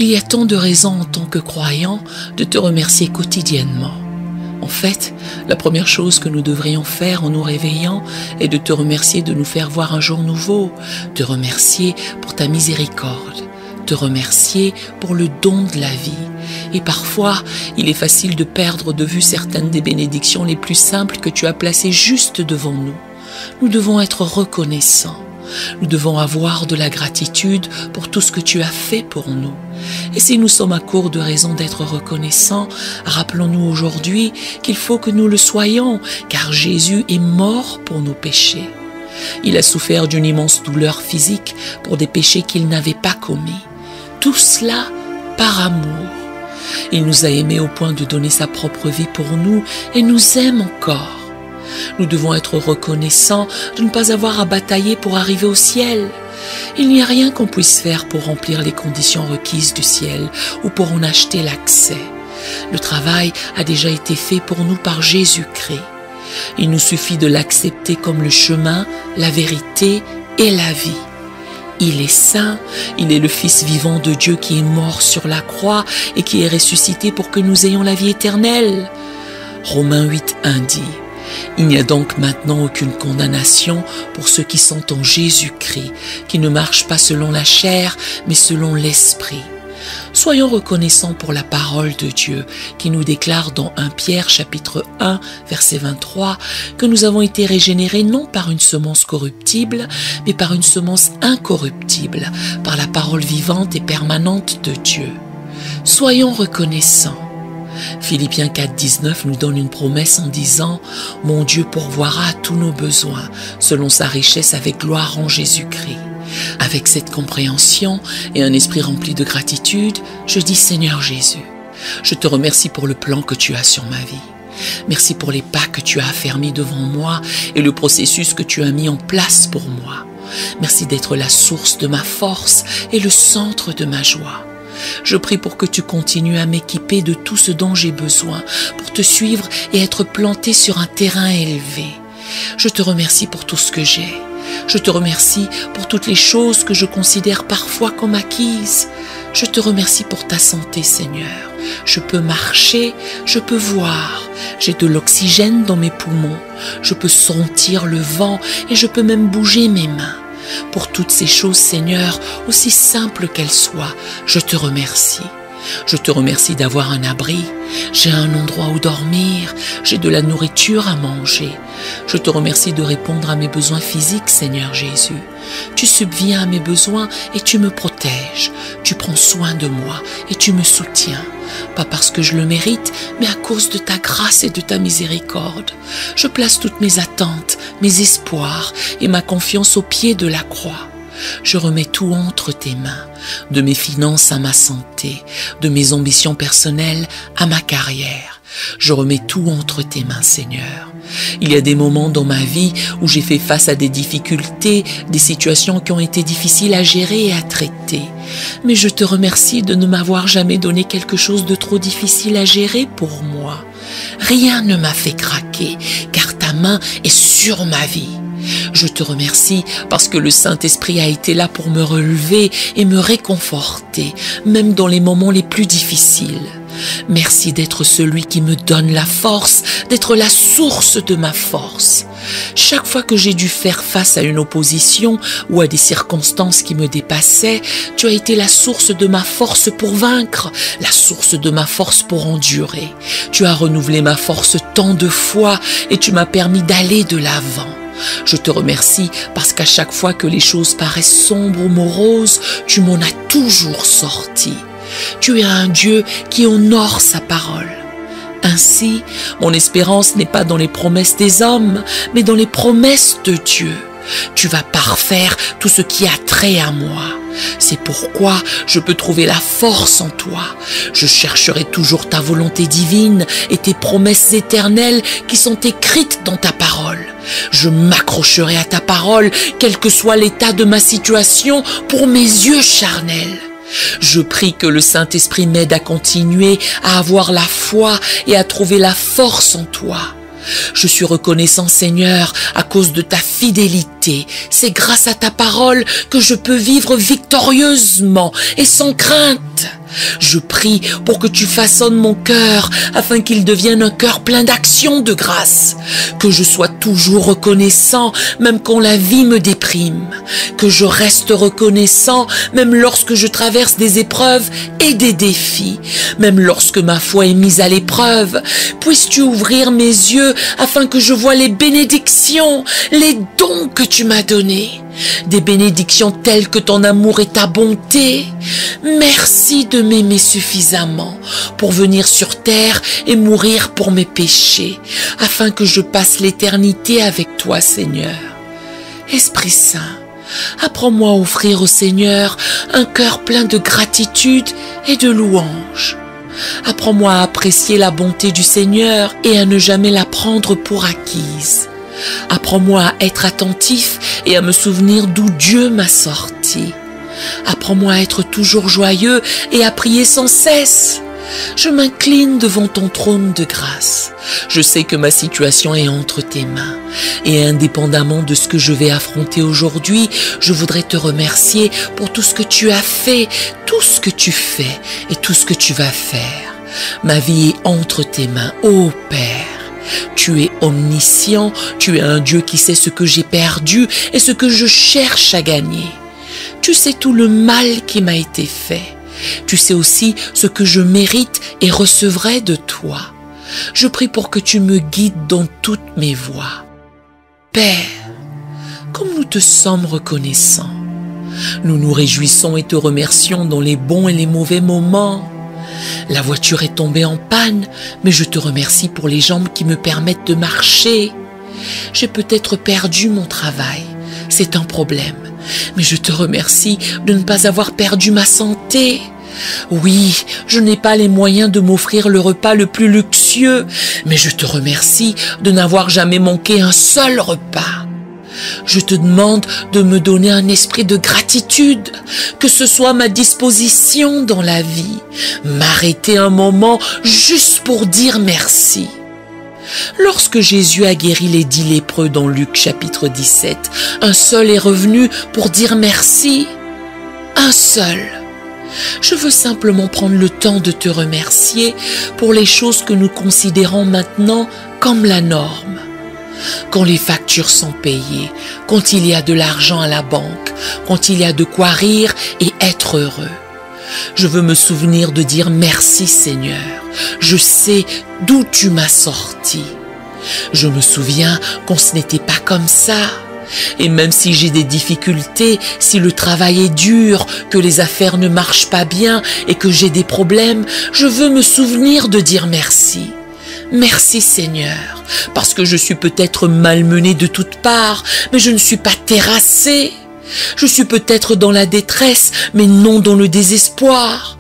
Il y a tant de raisons en tant que croyant de te remercier quotidiennement. En fait, la première chose que nous devrions faire en nous réveillant est de te remercier de nous faire voir un jour nouveau, te remercier pour ta miséricorde, te remercier pour le don de la vie. Et parfois, il est facile de perdre de vue certaines des bénédictions les plus simples que tu as placées juste devant nous. Nous devons être reconnaissants. Nous devons avoir de la gratitude pour tout ce que tu as fait pour nous. Et si nous sommes à court de raisons d'être reconnaissants, rappelons-nous aujourd'hui qu'il faut que nous le soyons, car Jésus est mort pour nos péchés. Il a souffert d'une immense douleur physique pour des péchés qu'il n'avait pas commis. Tout cela par amour. Il nous a aimés au point de donner sa propre vie pour nous et nous aime encore. Nous devons être reconnaissants de ne pas avoir à batailler pour arriver au ciel. Il n'y a rien qu'on puisse faire pour remplir les conditions requises du ciel ou pour en acheter l'accès. Le travail a déjà été fait pour nous par Jésus-Christ. Il nous suffit de l'accepter comme le chemin, la vérité et la vie. Il est saint, il est le Fils vivant de Dieu qui est mort sur la croix et qui est ressuscité pour que nous ayons la vie éternelle. Romains 8:1 dit: il n'y a donc maintenant aucune condamnation pour ceux qui sont en Jésus-Christ, qui ne marchent pas selon la chair, mais selon l'Esprit. Soyons reconnaissants pour la parole de Dieu qui nous déclare dans 1 Pierre chapitre 1 verset 23 que nous avons été régénérés non par une semence corruptible mais par une semence incorruptible, par la parole vivante et permanente de Dieu. Soyons reconnaissants. Philippiens 4:19 nous donne une promesse en disant « Mon Dieu pourvoira tous nos besoins selon sa richesse avec gloire en Jésus-Christ ». Avec cette compréhension et un esprit rempli de gratitude, je dis Seigneur Jésus, je te remercie pour le plan que tu as sur ma vie. Merci pour les pas que tu as affermis devant moi et le processus que tu as mis en place pour moi. Merci d'être la source de ma force et le centre de ma joie. Je prie pour que tu continues à m'équiper de tout ce dont j'ai besoin pour te suivre et être planté sur un terrain élevé. Je te remercie pour tout ce que j'ai. Je te remercie pour toutes les choses que je considère parfois comme acquises. Je te remercie pour ta santé, Seigneur. Je peux marcher, je peux voir. J'ai de l'oxygène dans mes poumons. Je peux sentir le vent et je peux même bouger mes mains. Pour toutes ces choses, Seigneur, aussi simples qu'elles soient, je te remercie. Je te remercie d'avoir un abri, j'ai un endroit où dormir, j'ai de la nourriture à manger. Je te remercie de répondre à mes besoins physiques, Seigneur Jésus. Tu subviens à mes besoins et tu me protèges. Tu prends soin de moi et tu me soutiens. Pas parce que je le mérite, mais à cause de ta grâce et de ta miséricorde. Je place toutes mes attentes, mes espoirs et ma confiance au pied de la croix. Je remets tout entre tes mains, de mes finances à ma santé, de mes ambitions personnelles à ma carrière. Je remets tout entre tes mains, Seigneur. Il y a des moments dans ma vie où j'ai fait face à des difficultés, des situations qui ont été difficiles à gérer et à traiter. Mais je te remercie de ne m'avoir jamais donné quelque chose de trop difficile à gérer pour moi. Rien ne m'a fait craquer, car ta main est sur ma vie. Je te remercie parce que le Saint-Esprit a été là pour me relever et me réconforter, même dans les moments les plus difficiles. Merci d'être celui qui me donne la force, d'être la source de ma force. Chaque fois que j'ai dû faire face à une opposition ou à des circonstances qui me dépassaient, tu as été la source de ma force pour vaincre, la source de ma force pour endurer. Tu as renouvelé ma force tant de fois et tu m'as permis d'aller de l'avant. Je te remercie parce qu'à chaque fois que les choses paraissent sombres ou moroses, tu m'en as toujours sorti. Tu es un Dieu qui honore sa parole. Ainsi, mon espérance n'est pas dans les promesses des hommes, mais dans les promesses de Dieu. Tu vas parfaire tout ce qui a trait à moi. C'est pourquoi je peux trouver la force en toi. Je chercherai toujours ta volonté divine et tes promesses éternelles qui sont écrites dans ta parole. Je m'accrocherai à ta parole, quel que soit l'état de ma situation, pour mes yeux charnels. Je prie que le Saint-Esprit m'aide à continuer à avoir la foi et à trouver la force en toi. Je suis reconnaissant, Seigneur, à cause de ta fidélité. C'est grâce à ta parole que je peux vivre victorieusement et sans crainte. Je prie pour que tu façonnes mon cœur afin qu'il devienne un cœur plein d'action de grâce. Que je sois toujours reconnaissant même quand la vie me déprime. Que je reste reconnaissant même lorsque je traverse des épreuves et des défis. Même lorsque ma foi est mise à l'épreuve. Puisses-tu ouvrir mes yeux afin que je voie les bénédictions, les dons que tu m'as donnés. Des bénédictions telles que ton amour et ta bonté. Merci de m'aimer suffisamment pour venir sur terre et mourir pour mes péchés, afin que je passe l'éternité avec toi, Seigneur. Esprit Saint, apprends-moi à offrir au Seigneur un cœur plein de gratitude et de louange. Apprends-moi à apprécier la bonté du Seigneur et à ne jamais la prendre pour acquise. Apprends-moi à être attentif et à me souvenir d'où Dieu m'a sorti. Apprends-moi à être toujours joyeux et à prier sans cesse. Je m'incline devant ton trône de grâce. Je sais que ma situation est entre tes mains. Et indépendamment de ce que je vais affronter aujourd'hui, je voudrais te remercier pour tout ce que tu as fait, tout ce que tu fais et tout ce que tu vas faire. Ma vie est entre tes mains, ô Père. Tu es omniscient, tu es un Dieu qui sait ce que j'ai perdu et ce que je cherche à gagner. Tu sais tout le mal qui m'a été fait. Tu sais aussi ce que je mérite et recevrai de toi. Je prie pour que tu me guides dans toutes mes voies. Père, comme nous te sommes reconnaissants, nous nous réjouissons et te remercions dans les bons et les mauvais moments. La voiture est tombée en panne, mais je te remercie pour les jambes qui me permettent de marcher. J'ai peut-être perdu mon travail, c'est un problème, mais je te remercie de ne pas avoir perdu ma santé. Oui, je n'ai pas les moyens de m'offrir le repas le plus luxueux, mais je te remercie de n'avoir jamais manqué un seul repas. Je te demande de me donner un esprit de gratitude, que ce soit ma disposition dans la vie, m'arrêter un moment juste pour dire merci. Lorsque Jésus a guéri les 10 lépreux dans Luc chapitre 17, un seul est revenu pour dire merci. Un seul. Je veux simplement prendre le temps de te remercier pour les choses que nous considérons maintenant comme la norme. Quand les factures sont payées, quand il y a de l'argent à la banque, quand il y a de quoi rire et être heureux. Je veux me souvenir de dire merci Seigneur. Je sais d'où tu m'as sorti. Je me souviens quand ce n'était pas comme ça. Et même si j'ai des difficultés, si le travail est dur, que les affaires ne marchent pas bien et que j'ai des problèmes, je veux me souvenir de dire merci. Merci Seigneur, parce que je suis peut-être malmenée de toutes parts, mais je ne suis pas terrassée. Je suis peut-être dans la détresse, mais non dans le désespoir.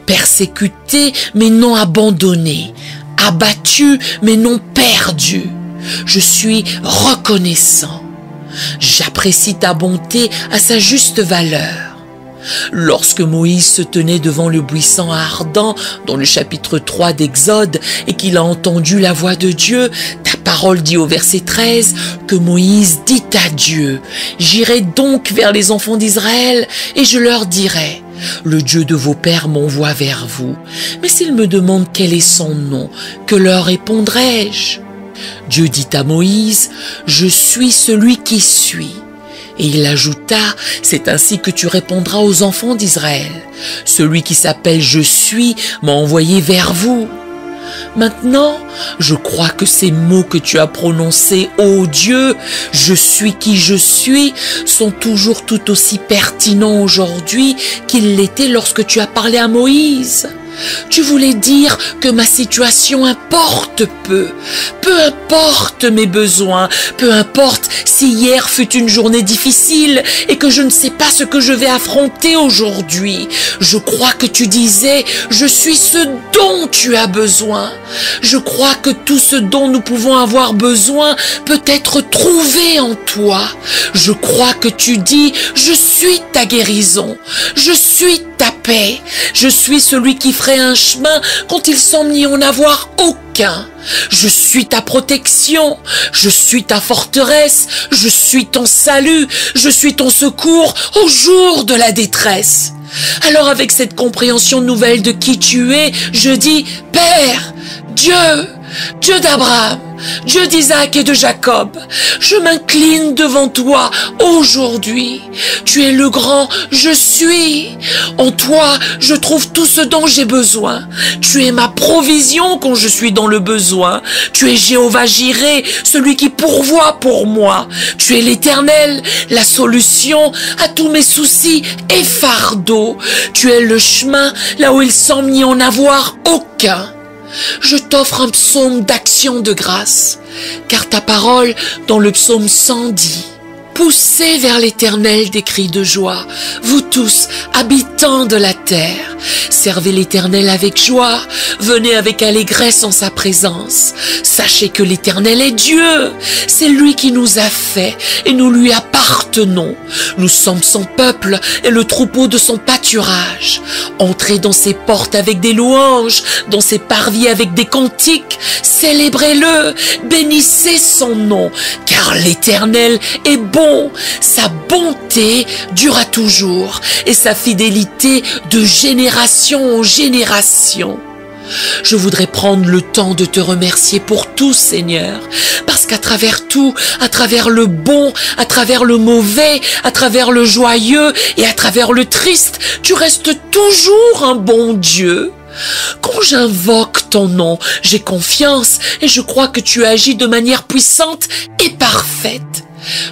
Persécutée, mais non abandonnée. Abattue, mais non perdue. Je suis reconnaissant. J'apprécie ta bonté à sa juste valeur. Lorsque Moïse se tenait devant le buisson ardent dans le chapitre 3 d'Exode et qu'il a entendu la voix de Dieu, ta parole dit au verset 13 que Moïse dit à Dieu: « J'irai donc vers les enfants d'Israël et je leur dirai, le Dieu de vos pères m'envoie vers vous. Mais s'ils me demandent quel est son nom, que leur répondrai-je » Dieu dit à Moïse: « Je suis celui qui suis. » Et il ajouta: « C'est ainsi que tu répondras aux enfants d'Israël. Celui qui s'appelle Je suis m'a envoyé vers vous. » Maintenant, je crois que ces mots que tu as prononcés, ô Dieu, je suis qui je suis, sont toujours tout aussi pertinents aujourd'hui qu'ils l'étaient lorsque tu as parlé à Moïse. Tu voulais dire que ma situation importe peu. Peu importe mes besoins, peu importe si hier fut une journée difficile et que je ne sais pas ce que je vais affronter aujourd'hui. Je crois que tu disais, je suis ce dont tu as besoin. Je crois que tout ce dont nous pouvons avoir besoin peut être trouvé en toi. Je crois que tu dis, je suis ta guérison, je suis ta paix. Je suis celui qui ferait un chemin quand il semble n'y en avoir aucun. Je suis ta protection, je suis ta forteresse, je suis ton salut, je suis ton secours au jour de la détresse. Alors avec cette compréhension nouvelle de qui tu es, je dis, Père, Dieu d'Abraham, Dieu d'Isaac et de Jacob, je m'incline devant toi aujourd'hui. Tu es le grand je suis. En toi, je trouve tout ce dont j'ai besoin. Tu es ma provision quand je suis dans le besoin. Tu es Jéhovah Jireh, celui qui pourvoit pour moi. Tu es l'Éternel, la solution à tous mes soucis et fardeaux. Tu es le chemin là où il semble n'y en avoir aucun. Je t'offre un psaume d'action de grâce, car ta parole dans le psaume 100 dit: poussez vers l'Éternel des cris de joie, vous tous, habitants de la terre. Servez l'Éternel avec joie, venez avec allégresse en sa présence. Sachez que l'Éternel est Dieu, c'est lui qui nous a fait et nous lui appartenons. Nous sommes son peuple et le troupeau de son pâturage. Entrez dans ses portes avec des louanges, dans ses parvis avec des cantiques. Célébrez-le, bénissez son nom, car l'Éternel est bon. Sa bonté durera toujours et sa fidélité de génération en génération. Je voudrais prendre le temps de te remercier pour tout, Seigneur, parce qu'à travers tout, à travers le bon, à travers le mauvais, à travers le joyeux et à travers le triste, tu restes toujours un bon Dieu. Quand j'invoque ton nom, j'ai confiance et je crois que tu agis de manière puissante et parfaite.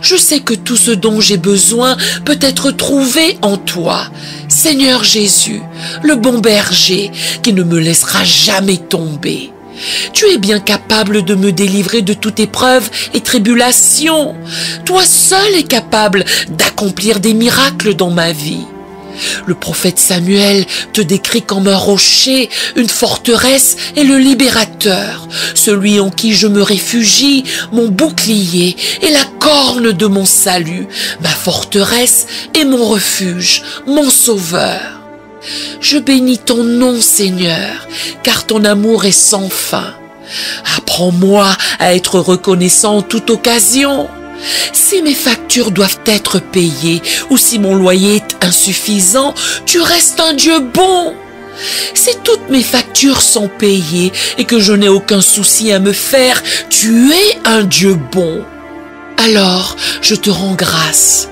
Je sais que tout ce dont j'ai besoin peut être trouvé en toi, Seigneur Jésus, le bon berger qui ne me laissera jamais tomber. Tu es bien capable de me délivrer de toute épreuve et tribulation. Toi seul es capable d'accomplir des miracles dans ma vie. Le prophète Samuel te décrit comme un rocher, une forteresse et le libérateur, celui en qui je me réfugie, mon bouclier et la corne de mon salut, ma forteresse et mon refuge, mon sauveur. Je bénis ton nom, Seigneur, car ton amour est sans fin. Apprends-moi à être reconnaissant en toute occasion. Si mes factures doivent être payées ou si mon loyer est insuffisant, tu restes un Dieu bon. Si toutes mes factures sont payées et que je n'ai aucun souci à me faire, tu es un Dieu bon. Alors, je te rends grâce.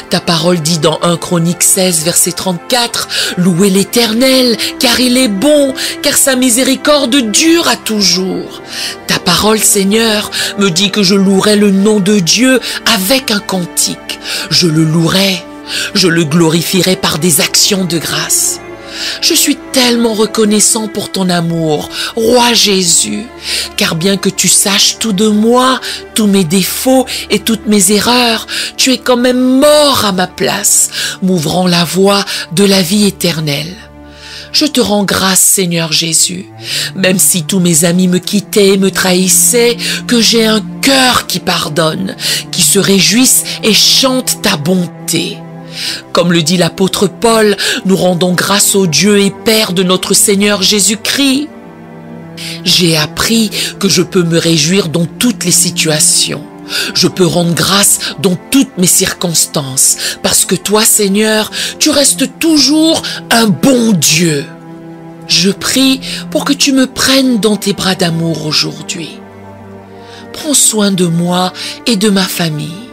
Ta parole dit dans 1 Chronique 16, verset 34, « Louez l'Éternel, car il est bon, car sa miséricorde dure à toujours. » Ta parole, Seigneur, me dit que je louerai le nom de Dieu avec un cantique. Je le louerai, je le glorifierai par des actions de grâce. Je suis tellement reconnaissant pour ton amour, Roi Jésus, car bien que tu saches tout de moi, tous mes défauts et toutes mes erreurs, tu es quand même mort à ma place, m'ouvrant la voie de la vie éternelle. Je te rends grâce, Seigneur Jésus, même si tous mes amis me quittaient et me trahissaient, que j'ai un cœur qui pardonne, qui se réjouisse et chante ta bonté. Comme le dit l'apôtre Paul, nous rendons grâce au Dieu et Père de notre Seigneur Jésus-Christ. J'ai appris que je peux me réjouir dans toutes les situations. Je peux rendre grâce dans toutes mes circonstances, parce que toi, Seigneur, tu restes toujours un bon Dieu. Je prie pour que tu me prennes dans tes bras d'amour aujourd'hui. Prends soin de moi et de ma famille.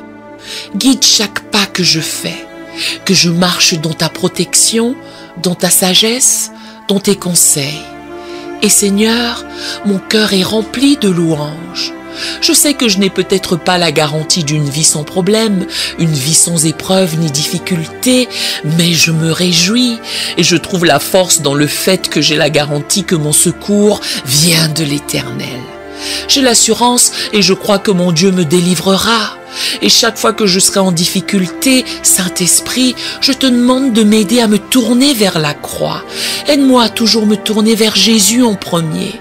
Guide chaque pas que je fais, que je marche dans ta protection, dans ta sagesse, dans tes conseils. Et Seigneur, mon cœur est rempli de louanges. Je sais que je n'ai peut-être pas la garantie d'une vie sans problème, une vie sans épreuve ni difficulté, mais je me réjouis et je trouve la force dans le fait que j'ai la garantie que mon secours vient de l'Éternel. J'ai l'assurance et je crois que mon Dieu me délivrera. Et chaque fois que je serai en difficulté, Saint-Esprit, je te demande de m'aider à me tourner vers la croix. Aide-moi à toujours me tourner vers Jésus en premier.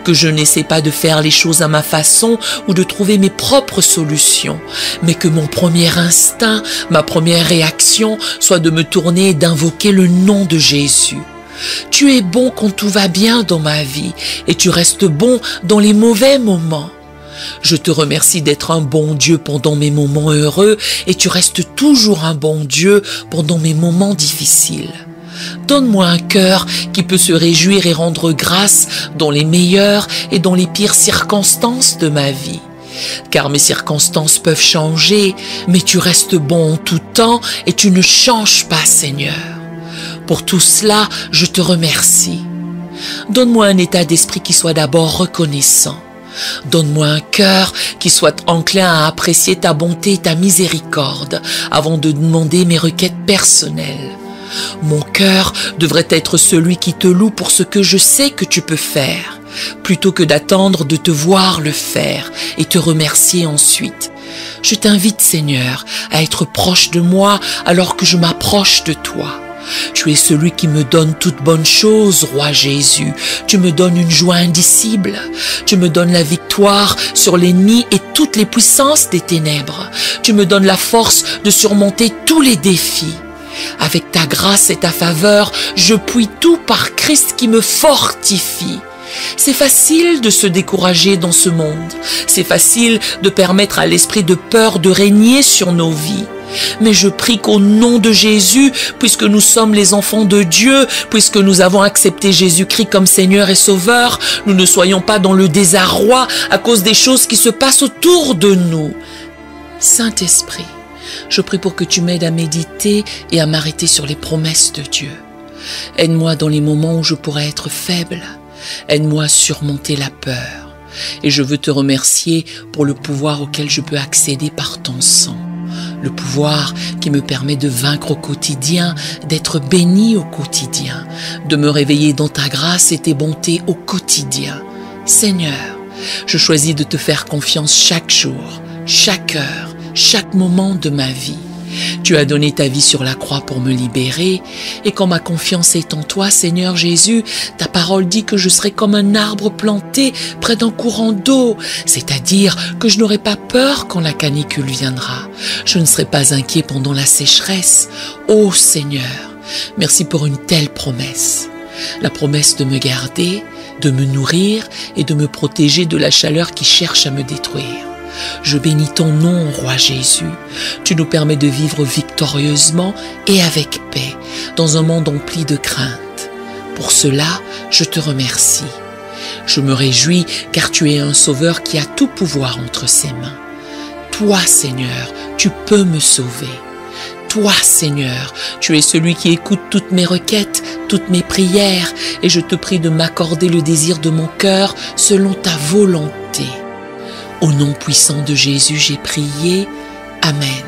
que je n'essaie pas de faire les choses à ma façon ou de trouver mes propres solutions, mais que mon premier instinct, ma première réaction soit de me tourner et d'invoquer le nom de Jésus. Tu es bon quand tout va bien dans ma vie et tu restes bon dans les mauvais moments. Je te remercie d'être un bon Dieu pendant mes moments heureux et tu restes toujours un bon Dieu pendant mes moments difficiles. Donne-moi un cœur qui peut se réjouir et rendre grâce dans les meilleures et dans les pires circonstances de ma vie. Car mes circonstances peuvent changer, mais tu restes bon en tout temps et tu ne changes pas, Seigneur. Pour tout cela, je te remercie. Donne-moi un état d'esprit qui soit d'abord reconnaissant. Donne-moi un cœur qui soit enclin à apprécier ta bonté et ta miséricorde avant de demander mes requêtes personnelles. Mon cœur devrait être celui qui te loue pour ce que je sais que tu peux faire, plutôt que d'attendre de te voir le faire et te remercier ensuite. Je t'invite, Seigneur, à être proche de moi alors que je m'approche de toi. Tu es celui qui me donne toute bonne chose, Roi Jésus. Tu me donnes une joie indicible. Tu me donnes la victoire sur l'ennemi et toutes les puissances des ténèbres. Tu me donnes la force de surmonter tous les défis. Avec ta grâce et ta faveur, je puis tout par Christ qui me fortifie. C'est facile de se décourager dans ce monde. C'est facile de permettre à l'esprit de peur de régner sur nos vies. Mais je prie qu'au nom de Jésus, puisque nous sommes les enfants de Dieu, puisque nous avons accepté Jésus-Christ comme Seigneur et Sauveur, nous ne soyons pas dans le désarroi à cause des choses qui se passent autour de nous. Saint-Esprit, je prie pour que tu m'aides à méditer et à m'arrêter sur les promesses de Dieu. Aide-moi dans les moments où je pourrais être faible. Aide-moi à surmonter la peur. Et je veux te remercier pour le pouvoir auquel je peux accéder par ton sang. Le pouvoir qui me permet de vaincre au quotidien, d'être béni au quotidien, de me réveiller dans ta grâce et tes bontés au quotidien. Seigneur, je choisis de te faire confiance chaque jour, chaque heure, chaque moment de ma vie. Tu as donné ta vie sur la croix pour me libérer, et quand ma confiance est en toi, Seigneur Jésus, ta parole dit que je serai comme un arbre planté près d'un courant d'eau, c'est-à-dire que je n'aurai pas peur quand la canicule viendra. Je ne serai pas inquiet pendant la sécheresse. Ô Seigneur, merci pour une telle promesse. La promesse de me garder, de me nourrir et de me protéger de la chaleur qui cherche à me détruire. Je bénis ton nom, Roi Jésus. Tu nous permets de vivre victorieusement et avec paix dans un monde empli de crainte. Pour cela, je te remercie. Je me réjouis car tu es un sauveur qui a tout pouvoir entre ses mains. Toi, Seigneur, tu peux me sauver. Toi, Seigneur, tu es celui qui écoute toutes mes requêtes, toutes mes prières, et je te prie de m'accorder le désir de mon cœur selon ta volonté. Au nom puissant de Jésus, j'ai prié. Amen.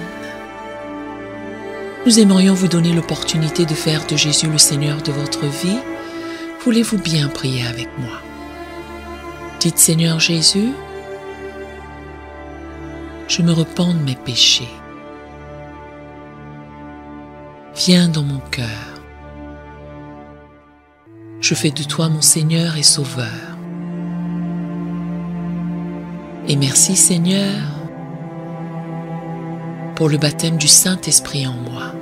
Nous aimerions vous donner l'opportunité de faire de Jésus le Seigneur de votre vie. Voulez-vous bien prier avec moi? Dites, Seigneur Jésus, je me repens de mes péchés. Viens dans mon cœur. Je fais de toi mon Seigneur et Sauveur. Et merci Seigneur pour le baptême du Saint-Esprit en moi.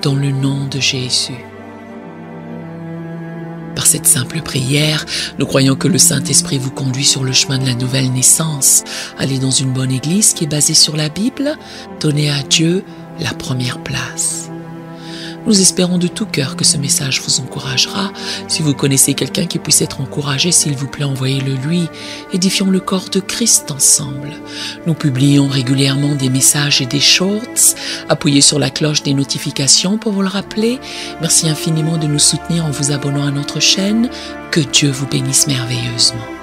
Dans le nom de Jésus. Par cette simple prière, nous croyons que le Saint-Esprit vous conduit sur le chemin de la nouvelle naissance. Allez dans une bonne église qui est basée sur la Bible. Donnez à Dieu la première place. Nous espérons de tout cœur que ce message vous encouragera. Si vous connaissez quelqu'un qui puisse être encouragé, s'il vous plaît, envoyez-le lui. Édifions le corps de Christ ensemble. Nous publions régulièrement des messages et des shorts. Appuyez sur la cloche des notifications pour vous le rappeler. Merci infiniment de nous soutenir en vous abonnant à notre chaîne. Que Dieu vous bénisse merveilleusement.